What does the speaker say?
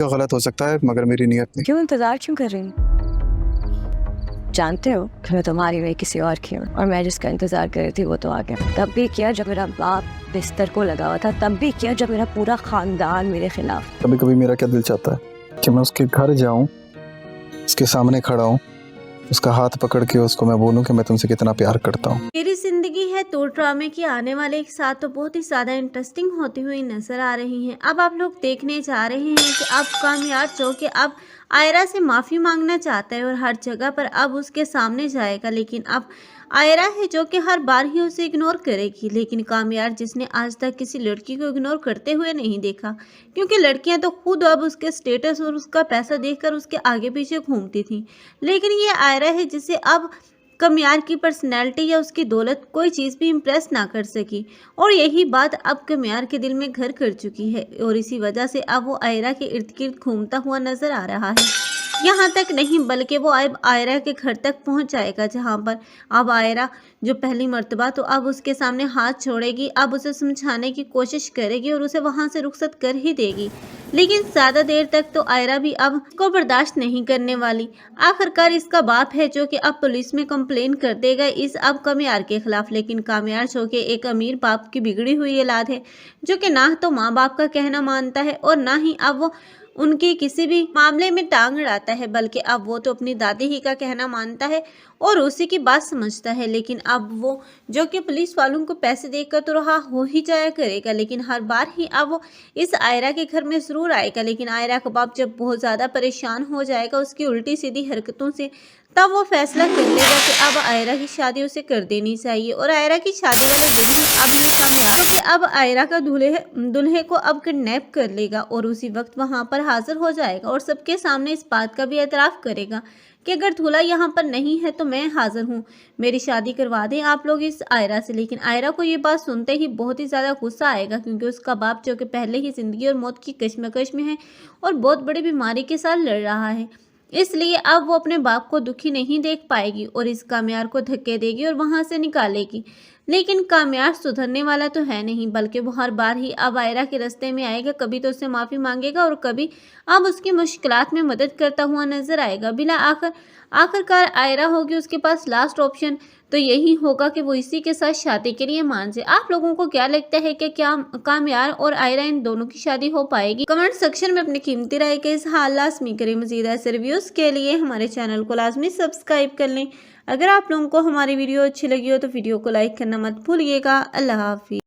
गलत हो सकता है मगर मेरी नीयत नहीं। क्यों इंतजार क्यों कर रही हूँ? जानते हो कि मैं तुम्हारी में किसी और की हूँ, और मैं जिसका इंतजार कर रही थी वो तो आ गया। तब भी किया जब मेरा बाप बिस्तर को लगा हुआ था, तब भी किया जब मेरा पूरा खानदान मेरे खिलाफ। कभी कभी मेरा क्या दिल चाहता है कि मैं उसके घर जाऊं, उसके सामने खड़ा हूं, उसका हाथ पकड़ के उसको मैं बोलूं कि मैं तुमसे कितना प्यार करता हूं। मेरी जिंदगी है तो ड्रामे की आने वाले एक साथ तो बहुत ही ज्यादा इंटरेस्टिंग होती हुई नजर आ रही हैं। अब आप लोग देखने जा रहे हैं कि अब कामयाब जो कि अब आयरा से माफी मांगना चाहता है और हर जगह पर अब उसके सामने जाएगा, लेकिन अब आयरा है जो कि हर बार ही उसे इग्नोर करेगी। लेकिन कामयाब जिसने आज तक किसी लड़की को इग्नोर करते हुए नहीं देखा, क्योंकि लड़कियां तो खुद अब उसके स्टेटस और उसका पैसा देखकर उसके आगे पीछे घूमती थी, लेकिन ये आयरा है जिसे अब कमियार की पर्सनैलिटी या उसकी दौलत कोई चीज़ भी इम्प्रेस ना कर सकी, और यही बात अब कमियार के दिल में घर कर चुकी है और इसी वजह से अब वो आयरा के इर्द गिर्द घूमता हुआ नजर आ रहा है। यहाँ तक नहीं बल्कि वो अब आयरा के घर तक पहुँच जाएगा, जहाँ पर अब आयरा जो पहली मर्तबा तो अब उसके सामने हाथ छोड़ेगी, अब उसे समझाने की कोशिश करेगी और उसे वहाँ से रुखसत कर ही देगी। लेकिन ज़्यादा देर तक तो आयरा भी अब को बर्दाश्त नहीं करने वाली। आखिरकार इसका बाप है जो कि अब पुलिस में कंप्लेन कर देगा इस अब कामयार के खिलाफ। लेकिन कामयार जो कि एक अमीर बाप की बिगड़ी हुई औलाद है, जो कि ना तो माँ बाप का कहना मानता है और ना ही अब वो उनके किसी भी मामले में टांग अड़ाता है, बल्कि अब वो तो अपनी दादी ही का कहना मानता है और उसी की बात समझता है। लेकिन अब वो जो कि पुलिस वालों को पैसे देकर तो रहा हो ही जाया करेगा, लेकिन हर बार ही अब वो इस आयरा के घर में ज़रूर आएगा। लेकिन आयरा का बाप जब बहुत ज़्यादा परेशान हो जाएगा उसकी उल्टी सीधी हरकतों से, तब वो फैसला कर लेगा कि अब आयरा की शादी उसे कर देनी चाहिए। और आयरा की शादी वाले दिन ही अब ये कामयाब क्योंकि अब आयरा का दूल्हे को अब किडनैप कर लेगा और उसी वक्त वहाँ पर हाजिर हो जाएगा और सबके सामने इस बात का भी एतराफ़ करेगा कि अगर दूल्हा यहाँ पर नहीं है तो मैं हाजिर हूँ, मेरी शादी करवा दें आप लोग इस आयरा से। लेकिन आयरा को ये बात सुनते ही बहुत ही ज़्यादा गुस्सा आएगा, क्योंकि उसका बाप जो कि पहले ही ज़िंदगी और मौत की कश्मकश में है और बहुत बड़ी बीमारी के साथ लड़ रहा है, इसलिए अब वो अपने बाप को दुखी नहीं देख पाएगी और इस कामयार को धक्के देगी और वहाँ से निकालेगी। लेकिन कामयार सुधरने वाला तो है नहीं, बल्कि वो हर बार ही अब आयरा के रास्ते में आएगा, कभी तो उससे माफ़ी मांगेगा और कभी अब उसकी मुश्किलात में मदद करता हुआ नजर आएगा। बिला आखिरकार आयरा होगी उसके पास लास्ट ऑप्शन, तो यही होगा कि वो इसी के साथ शादी के लिए मान जाए। आप लोगों को क्या लगता है कि क्या कामयार और आयरा इन दोनों की शादी हो पाएगी? कमेंट सेक्शन में अपनी कीमती राय के इज़हार लाज़मी करें। मज़ीद ऐसे रिव्यूज़ के लिए हमारे चैनल को लाजमी सब्सक्राइब कर लें। अगर आप लोगों को हमारी वीडियो अच्छी लगी हो तो वीडियो को लाइक करना मत भूलिएगा। अल्लाह हाफिज़।